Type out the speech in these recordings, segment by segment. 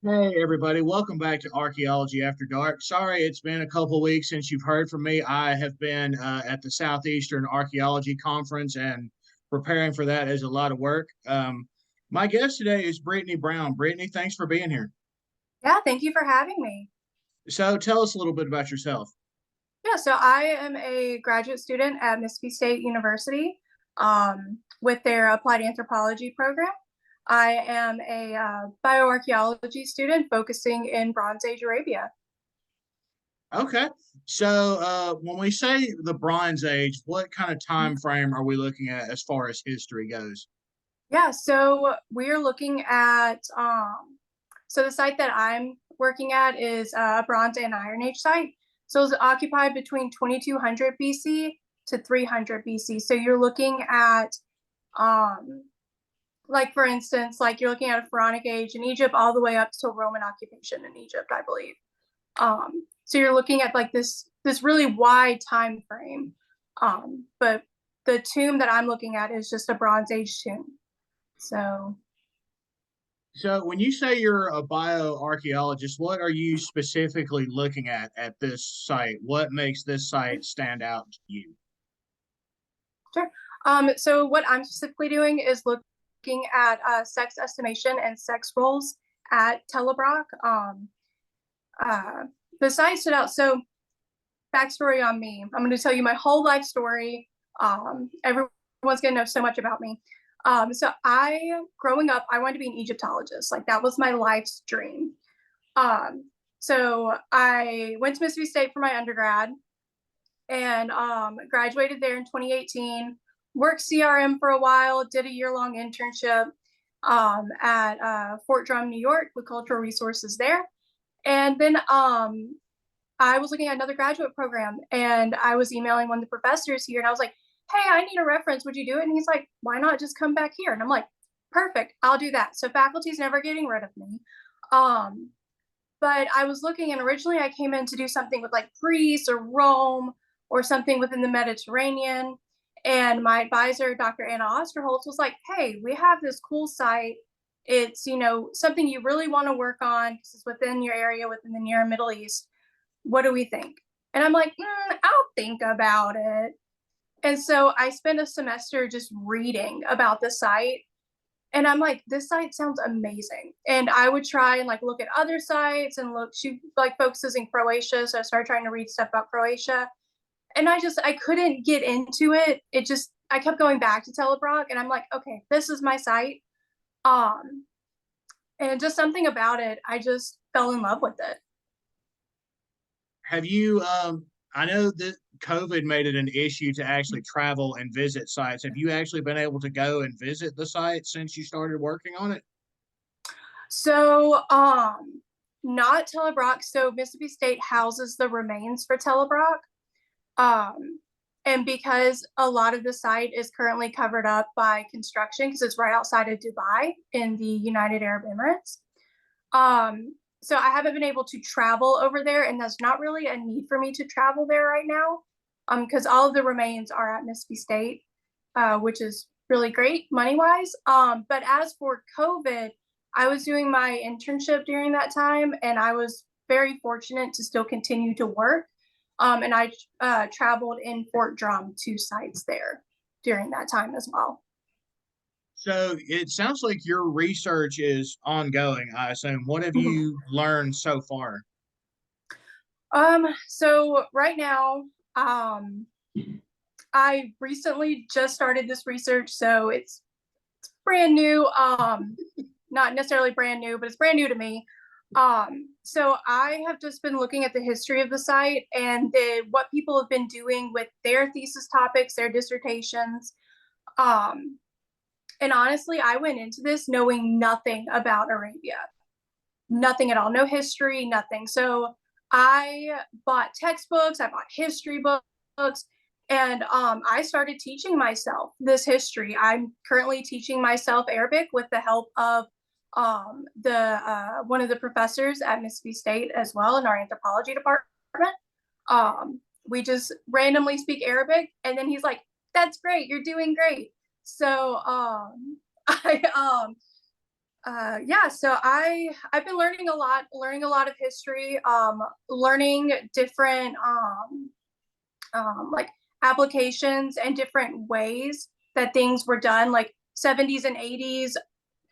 Hey everybody, welcome back to Archaeology After Dark. Sorry, it's been a couple weeks since you've heard from me. I have been at the Southeastern Archaeology Conference, and preparing for that is a lot of work. My guest today is Brittany Brown. Brittany, thanks for being here. Yeah, thank you for having me. So tell us a little bit about yourself. Yeah, so I am a graduate student at Mississippi State University with their Applied Anthropology program. I am a bioarchaeology student focusing in Bronze Age Arabia. Okay, so when we say the Bronze Age, what kind of time frame are we looking at as far as history goes? Yeah, so we're looking at so the site that I'm working at is a Bronze and Iron Age site. So it was occupied between 2200 BC to 300 BC. So you're looking at um, like for instance, like you're looking at a Pharaonic age in Egypt all the way up to Roman occupation in Egypt, I believe. So you're looking at like this really wide time frame. But the tomb that I'm looking at is just a Bronze Age tomb. So So when you say you're a bioarchaeologist, what are you specifically looking at this site? What makes this site stand out to you? sure. So what I'm specifically doing is looking at sex estimation and sex roles at Telebrock. Uh, the site stood out. So backstory on me. I'm going to tell you my whole life story. Everyone's going to know so much about me. Growing up, I wanted to be an Egyptologist. Like that was my life's dream. So I went to Mississippi State for my undergrad and graduated there in 2018. Worked CRM for a while, did a year-long internship at Fort Drum, New York, with cultural resources there. And then I was looking at another graduate program and I was emailing one of the professors here and I was like, hey, I need a reference. Would you do it? And he's like, why not just come back here? And I'm like, perfect, I'll do that. So faculty's never getting rid of me. Um, but I was looking and originally I came in to do something with like Greece or Rome or something within the Mediterranean. And my advisor, Dr. Anna Osterholz, was like, hey, we have this cool site. It's, something you really want to work on because it's within your area, within the Near Middle East. What do we think? And I'm like, I'll think about it. And so I spent a semester just reading about the site. And I'm like, this site sounds amazing. And I would try and like look at other sites and she like focuses in Croatia. So I started trying to read stuff about Croatia. And I couldn't get into it. I kept going back to Telebrock and I'm like, okay, this is my site. Um, and just something about it, I just fell in love with it. Have you, I know that COVID made it an issue to actually travel and visit sites. Have you actually been able to go and visit the site since you started working on it? So, not Telebrock. So Mississippi State houses the remains for Telebrock. Um, and because a lot of the site is currently covered up by construction, because it's right outside of Dubai in the United Arab Emirates. So I haven't been able to travel over there, and there's not really a need for me to travel there right now. Because all of the remains are at Mississippi State, which is really great money-wise. But as for COVID, I was doing my internship during that time, and I was very fortunate to still continue to work. And I traveled in Fort Drum, 2 sites there during that time as well. So it sounds like your research is ongoing, I assume. What have you learned so far? So right now, um, I recently just started this research, so it's brand new. Not necessarily brand new, but it's brand new to me. So I have just been looking at the history of the site and what people have been doing with their thesis topics, their dissertations. Um, and honestly, I went into this knowing nothing about Arabia, nothing at all, no history, nothing. So I bought textbooks, I bought history books, and I started teaching myself this history. I'm currently teaching myself Arabic with the help of the one of the professors at Mississippi State as well in our anthropology department. We just randomly speak Arabic, and then he's like, "That's great, you're doing great." So I Yeah, so I've been learning a lot of history, learning different like applications and different ways that things were done, like 70s and 80s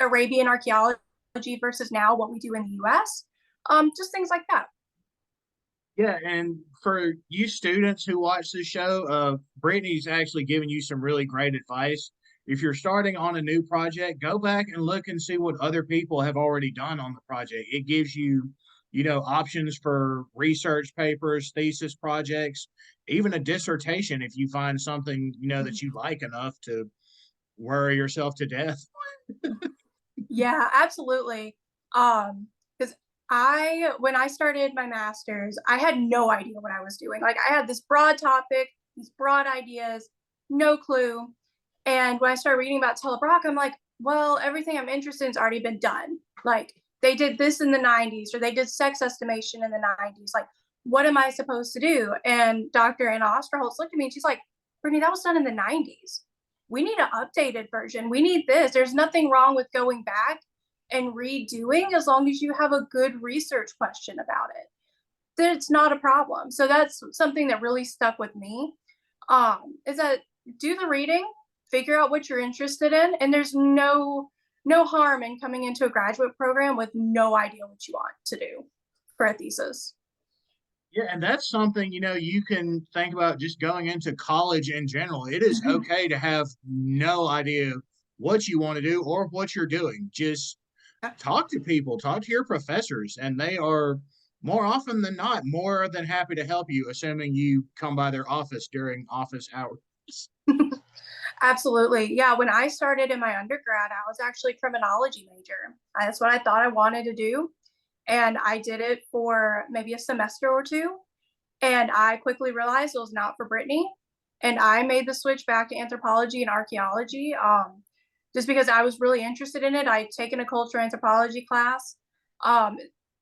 Arabian archaeology versus now what we do in the US. Just things like that. Yeah, and for you students who watch this show, Brittany's actually giving you some really great advice. If you're starting on a new project, go back and look and see what other people have already done on the project. It gives you, options for research papers, thesis projects, even a dissertation if you find something, that you like enough to worry yourself to death. Yeah, absolutely. Because when I started my master's, I had no idea what I was doing. Like I had this broad topic, these broad ideas, no clue. And when I started reading about Telebrock, I'm like, well, everything I'm interested in has already been done. Like they did this in the 90s, or they did sex estimation in the 90s. Like, what am I supposed to do? And Dr. Anna Osterholz looked at me and she's like, Brittany, that was done in the 90s. We need an updated version. We need this. There's nothing wrong with going back and redoing as long as you have a good research question about it. Then it's not a problem. So that's something that really stuck with me. Is that do the reading, figure out what you're interested in, and there's no harm in coming into a graduate program with no idea what you want to do for a thesis. Yeah, and that's something, you can think about just going into college in general. It is Mhm. okay to have no idea what you want to do or what you're doing. Just talk to people, talk to your professors, and they are more often than not more than happy to help you, assuming you come by their office during office hours. Absolutely. Yeah, when I started in my undergrad, I was actually a criminology major. That's what I thought I wanted to do. And I did it for maybe a semester or two. And I quickly realized it was not for Brittany. And I made the switch back to anthropology and archaeology, just because I was really interested in it. I'd taken a cultural anthropology class. Um,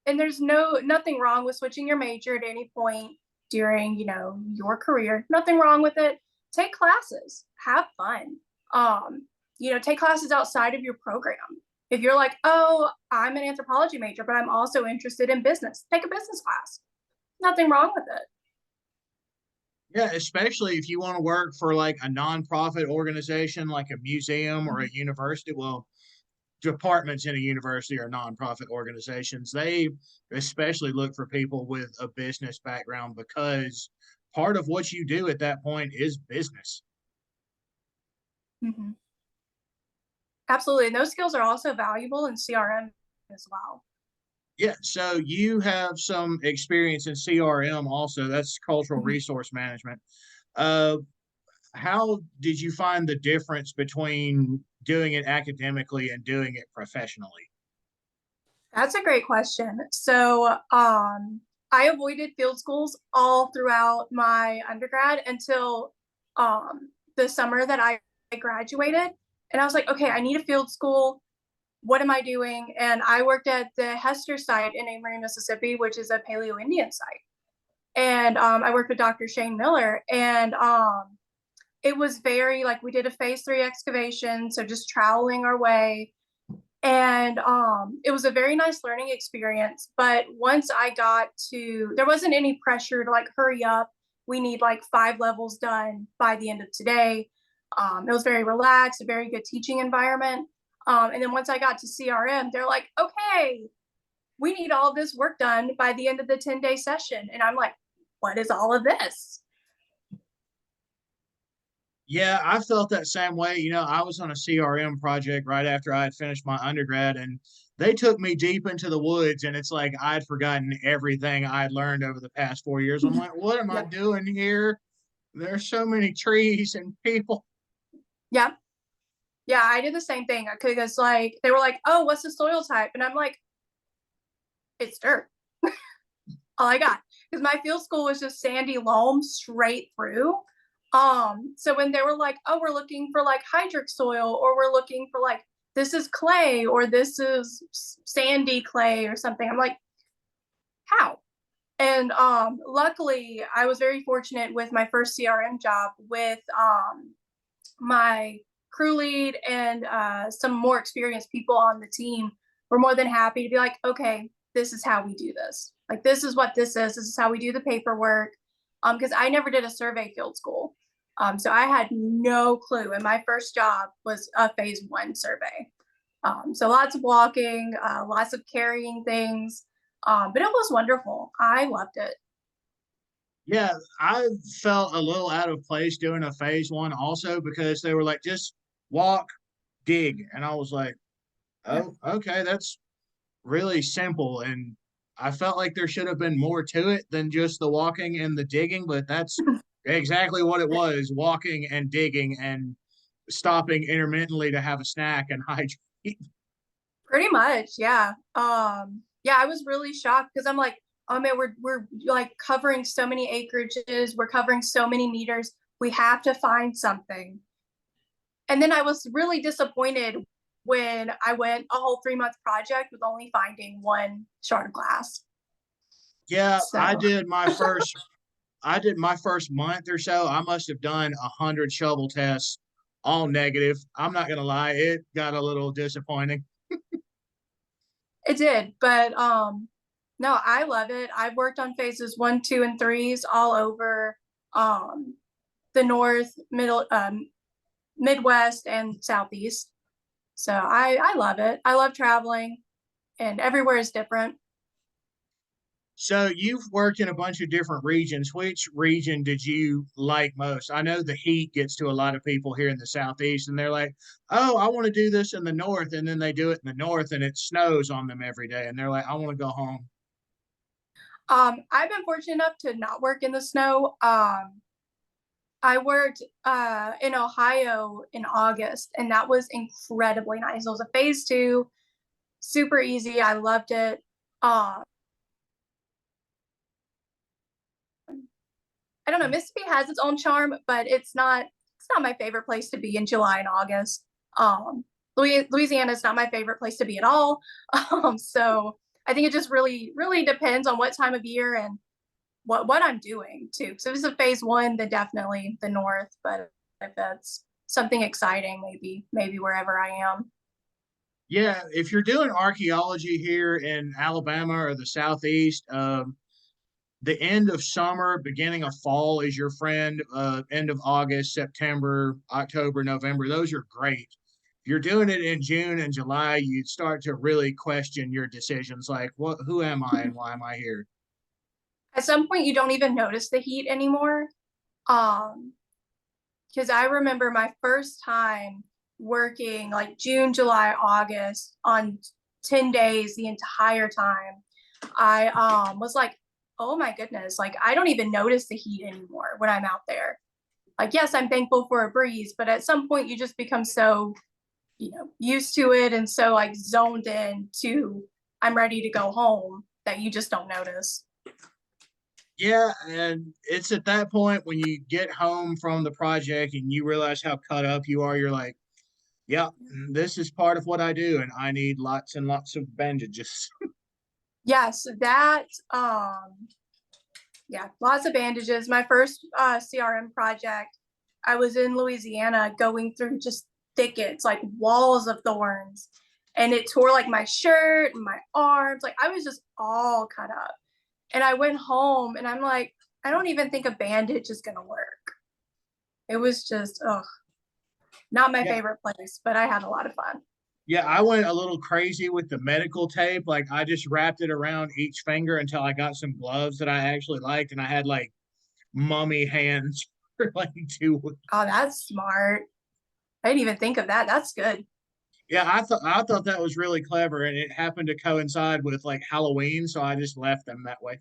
and there's nothing wrong with switching your major at any point during, your career. Nothing wrong with it. Take classes, have fun. Take classes outside of your program. If you're like, oh, I'm an anthropology major, but I'm also interested in business, take a business class. Nothing wrong with it. Yeah, especially if you want to work for like a nonprofit organization like a museum or a university. Well, departments in a university are nonprofit organizations. They especially look for people with a business background because part of what you do at that point is business. Mm-hmm. Absolutely. And those skills are also valuable in CRM as well. Yeah, so you have some experience in CRM also. That's cultural Mhm. resource management. Uh, how did you find the difference between doing it academically and doing it professionally? That's a great question. So, I avoided field schools all throughout my undergrad until the summer that I graduated. And I was like, okay, I need a field school. What am I doing? And I worked at the Hester site in Amory, Mississippi, which is a Paleo Indian site. And I worked with Dr. Shane Miller. And it was very like we did a phase 3 excavation. So just troweling our way. And it was a very nice learning experience. But once I got to, there wasn't any pressure to like hurry up. We need like 5 levels done by the end of today. It was very relaxed, a very good teaching environment. And then once I got to CRM, they're like, okay, we need all this work done by the end of the 10-day session. And I'm like, what is all of this? Yeah, I felt that same way. I was on a CRM project right after I had finished my undergrad, and they took me deep into the woods, and it's like I'd forgotten everything I'd learned over the past 4 years. I'm like, what am I Yeah. doing here? There's so many trees and people. Yeah. Yeah. I did the same thing because like they were like, oh, what's the soil type? And I'm like, it's dirt. All I got because my field school was just sandy loam straight through. So when they were like, oh, we're looking for like hydric soil, or we're looking for like this is clay, or this is sandy clay, or something, I'm like, how? And luckily, I was very fortunate with my first CRM job with my crew lead and some more experienced people on the team were more than happy to be like, okay, this is how we do this. Like, this is what this is. This is how we do the paperwork. Because I never did a survey field school. So I had no clue. And my first job was a phase 1 survey. So lots of walking, lots of carrying things. But it was wonderful. I loved it. Yeah, I felt a little out of place doing a phase 1 also because they were like, just walk, dig. And I was like, Yeah. oh, okay, that's really simple. And I felt like there should have been more to it than just the walking and the digging, but that's exactly what it was, walking and digging and stopping intermittently to have a snack and hydrate. Pretty much, yeah. Yeah, I was really shocked because I'm like, oh man, we're like covering so many acreages, we're covering so many meters. We have to find something. And then I was really disappointed when I went a whole 3-month project with only finding one shard of glass. Yeah, So I did my first month or so. I must have done 100 shovel tests, all negative. I'm not gonna lie, it got a little disappointing. it did, but no, I love it. I've worked on phases 1, 2, and 3s all over the north, middle, Midwest, and Southeast. So I love it. I love traveling, and everywhere is different. So you've worked in a bunch of different regions. Which region did you like most? I know the heat gets to a lot of people here in the Southeast, and they're like, "Oh, I want to do this in the North," and then they do it in the North, and it snows on them every day, and they're like, "I want to go home." I've been fortunate enough to not work in the snow. I worked in Ohio in August, and that was incredibly nice. It was a phase 2, super easy. I loved it. Um, I don't know. Mississippi has its own charm, but it's not my favorite place to be in July and August. Louisiana is not my favorite place to be at all. So I think it just really depends on what time of year and what I'm doing too. So if it's a phase 1, then definitely the north. But if it's something exciting, maybe wherever I am. Yeah, if you're doing archaeology here in Alabama or the Southeast, the end of summer, beginning of fall is your friend. End of August, September, October, November, those are great. If you're doing it in June and July, you start to really question your decisions like, what, who am I and why am I here? At some point, you don't even notice the heat anymore. Um, because I remember my first time working like June, July, August on 10 days the entire time. I was like, oh my goodness, like I don't even notice the heat anymore when I'm out there. Like, yes, I'm thankful for a breeze, but at some point you just become so, used to it and so like zoned in to I'm ready to go home that you just don't notice. Yeah, and it's at that point when you get home from the project and you realize how cut up you are, you're like, yeah, this is part of what I do, and I need lots and lots of bandages. Yes, that yeah, lots of bandages. My first CRM project, I was in Louisiana going through just thickets, like walls of thorns, and it tore like my shirt and my arms. Like I was just all cut up. And I went home and I'm like, I don't even think a bandage is gonna work. It was just, not my Yeah, favorite place, but I had a lot of fun. yeah, I went a little crazy with the medical tape. Like I just wrapped it around each finger until I got some gloves that I actually liked, and I had like mummy hands for like 2 weeks. Oh, that's smart. I didn't even think of that. That's good. Yeah, I thought that was really clever, and it happened to coincide with like Halloween, so I just left them that way.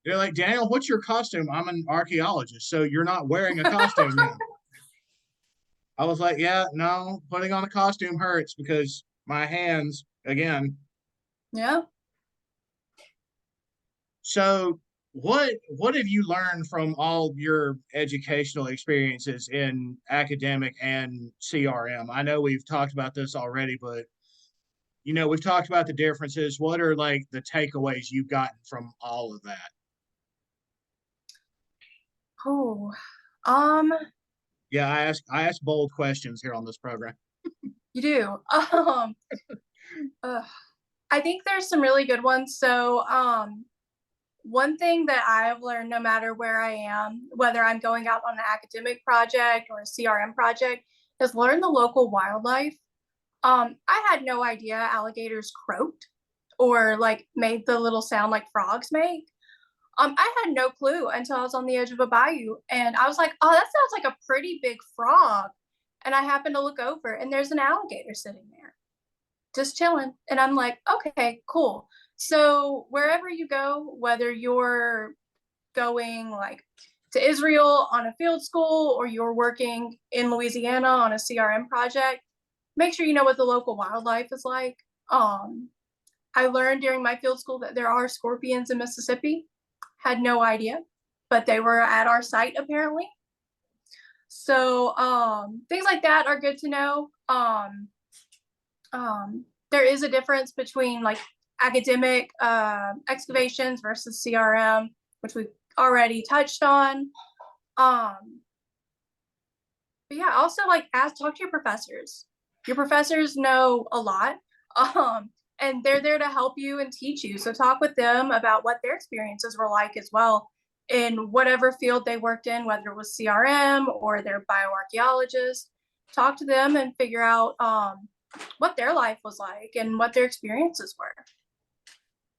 They're like, Daniel, what's your costume? I'm an archaeologist, so you're not wearing a costume now. I was like, yeah, no, putting on a costume hurts because my hands again. Yeah. So what have you learned from all your educational experiences in academic and CRM? I know we've talked about this already, but we've talked about the differences. What are like the takeaways you've gotten from all of that? Oh. Um, Yeah, I ask bold questions here on this program. you do. Uh, I think there's some really good ones. So, one thing that I've learned, no matter where I am, whether I'm going out on an academic project or a CRM project, is learn the local wildlife. I had no idea alligators croaked or like made the little sound like frogs make. I had no clue until I was on the edge of a bayou and I was like, oh, that sounds like a pretty big frog. And I happened to look over and there's an alligator sitting there just chilling. And I'm like, okay, cool. So wherever you go, whether you're going like to Israel on a field school or you're working in Louisiana on a CRM project, make sure you know what the local wildlife is like. I learned during my field school that there are scorpions in Mississippi. Had no idea, but they were at our site apparently. So things like that are good to know. There is a difference between like academic excavations versus CRM, which we've already touched on. But yeah, also like talk to your professors. Your professors know a lot. And they're there to help you and teach you. So talk with them about what their experiences were like as well in whatever field they worked in, whether it was CRM or they're bioarchaeologists. Talk to them and figure out what their life was like and what their experiences were.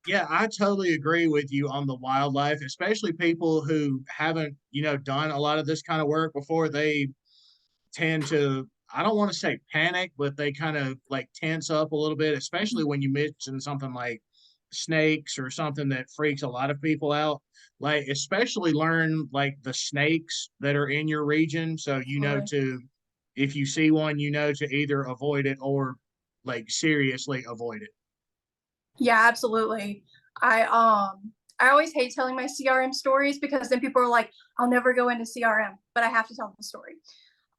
Yeah, I totally agree with you on the wildlife, especially people who haven't, done a lot of this kind of work before. They tend to, I don't want to say panic, but they kind of like tense up a little bit, especially when you mention something like snakes or something that freaks a lot of people out. Like, especially learn like the snakes that are in your region. So, if you see one, to either avoid it or like seriously avoid it. Yeah, absolutely. I always hate telling my CRM stories because then people are like, I'll never go into CRM, but I have to tell the story.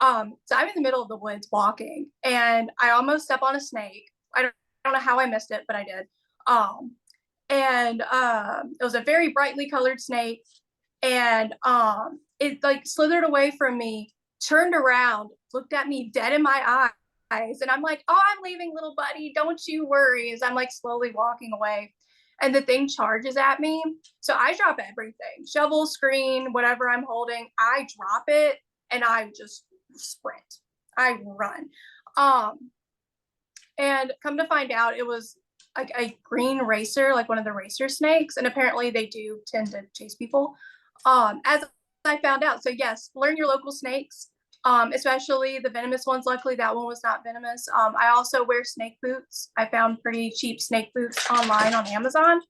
So I'm in the middle of the woods walking and I almost step on a snake. I don't know how I missed it, but I did. And it was a very brightly colored snake. And it like slithered away from me, turned around, looked at me dead in my eyes. And I'm like, oh, I'm leaving, little buddy. Don't you worry. As I'm like slowly walking away. And the thing charges at me. So I drop everything, shovel, screen, whatever I'm holding. I drop it and I just sprint. I run. And come to find out, it was like a green racer, like one of the racer snakes. And apparently they do tend to chase people. As I found out. So yes, learn your local snakes, especially the venomous ones. Luckily, that one was not venomous. I also wear snake boots. I found pretty cheap snake boots online on Amazon.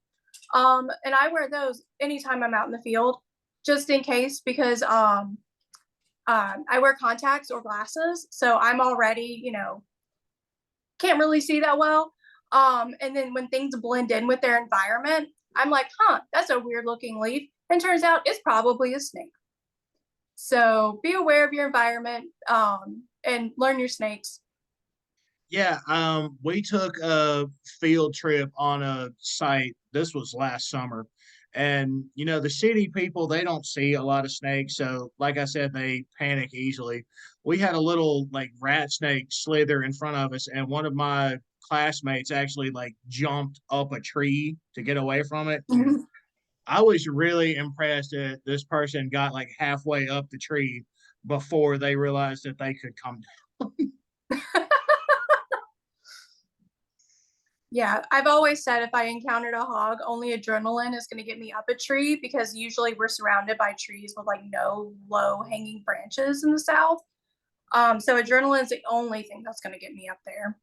And I wear those anytime I'm out in the field, just in case, because I wear contacts or glasses. So I'm already, can't really see that well. And then when things blend in with their environment, I'm like, huh, that's a weird looking leaf. And turns out it's probably a snake. So be aware of your environment and learn your snakes. Yeah, we took a field trip on a site. This was last summer. And, the city people, they don't see a lot of snakes. So, like I said, they panic easily. We had a little like rat snake slither in front of us, and one of my classmates actually like jumped up a tree to get away from it. And I was really impressed that this person got like halfway up the tree before they realized that they could come down. Yeah, I've always said if I encountered a hog, only adrenaline is going to get me up a tree because usually we're surrounded by trees with like no low hanging branches in the south. So adrenaline is the only thing that's going to get me up there.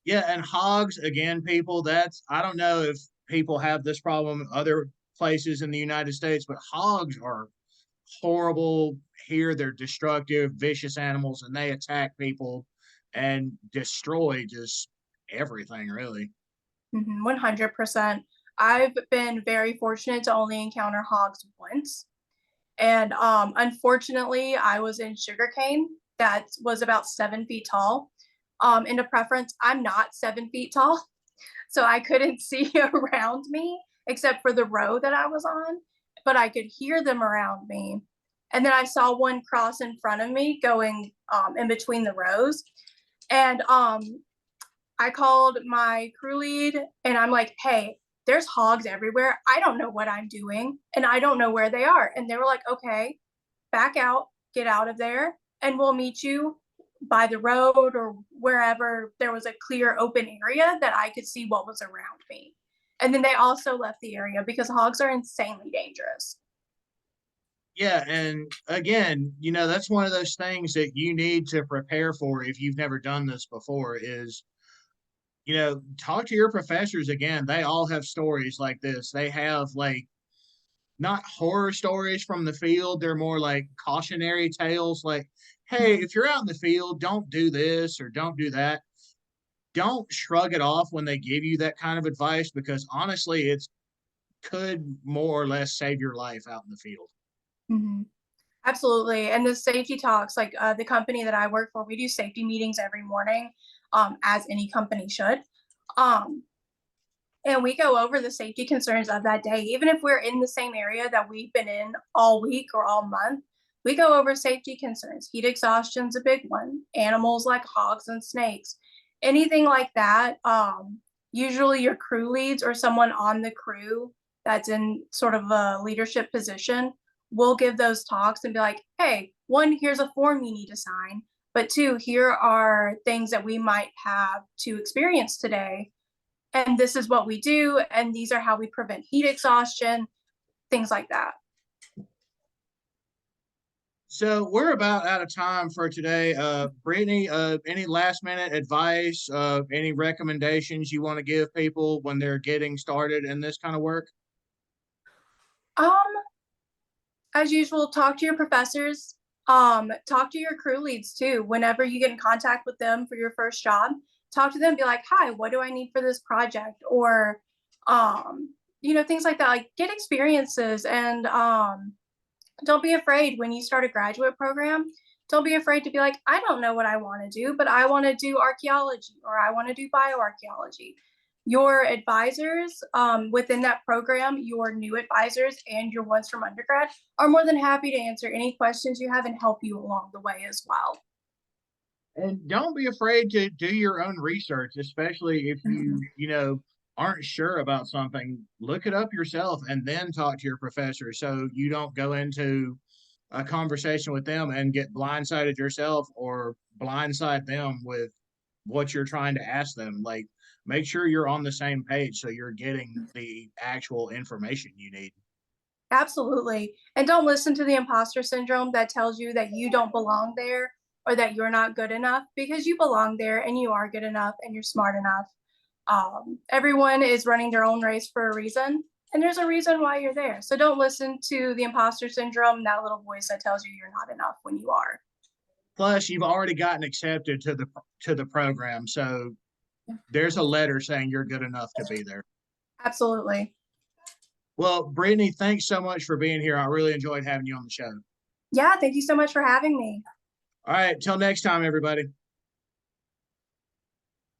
Yeah, and hogs again, people. I don't know if people have this problem in other places in the United States, but hogs are horrible here. They're destructive, vicious animals, and they attack people and destroy just everything, really. 100%. I've been very fortunate to only encounter hogs once. And unfortunately, I was in sugarcane that was about 7 feet tall. In a preference, I'm not 7 feet tall, so I couldn't see around me except for the row that I was on, but I could hear them around me. And then I saw one cross in front of me going in between the rows. And I called my crew lead and I'm like, hey, there's hogs everywhere. I don't know what I'm doing and I don't know where they are. And they were like, okay, back out, get out of there, and we'll meet you by the road or wherever there was a clear open area that I could see what was around me. And then they also left the area because hogs are insanely dangerous. Yeah, and again, that's one of those things that you need to prepare for if you've never done this before is, talk to your professors again. They all have stories like this. They have like not horror stories from the field, they're more like cautionary tales like, hey, if you're out in the field, don't do this or don't do that. Don't shrug it off when they give you that kind of advice because honestly, it could more or less save your life out in the field. Mm-hmm. Absolutely. And the safety talks, like the company that I work for, we do safety meetings every morning, as any company should. And we go over the safety concerns of that day. Even if we're in the same area that we've been in all week or all month, we go over safety concerns. Heat exhaustion's a big one. Animals like hogs and snakes, anything like that. Usually your crew leads or someone on the crew that's in sort of a leadership position will give those talks and be like, hey, one, here's a form you need to sign, but two, here are things that we might have to experience today. And this is what we do. And these are how we prevent heat exhaustion, things like that. So we're about out of time for today. Brittany, any last minute advice, any recommendations you want to give people when they're getting started in this kind of work? As usual, talk to your professors, talk to your crew leads too. Whenever you get in contact with them for your first job, talk to them, be like, hi, what do I need for this project? Or, things like that, like get experiences and don't be afraid when you start a graduate program. Don't be afraid to be like, I don't know what I want to do, but I want to do archaeology or I want to do bioarchaeology. Your advisors within that program, your new advisors and your ones from undergrad are more than happy to answer any questions you have and help you along the way as well. And don't be afraid to do your own research, especially if you aren't sure about something. Look it up yourself and then talk to your professor so you don't go into a conversation with them and get blindsided yourself or blindside them with what you're trying to ask them. Like, make sure you're on the same page so you're getting the actual information you need. Absolutely. And don't listen to the imposter syndrome that tells you that you don't belong there or that you're not good enough, because you belong there and you are good enough and you're smart enough. Everyone is running their own race for a reason, and there's a reason why you're there. So don't listen to the imposter syndrome, that little voice that tells you you're not enough when you are. Plus, you've already gotten accepted to the program, so there's a letter saying you're good enough to be there. Absolutely. Well, Brittany, thanks so much for being here. I really enjoyed having you on the show. Yeah, thank you so much for having me. All right, till next time, everybody.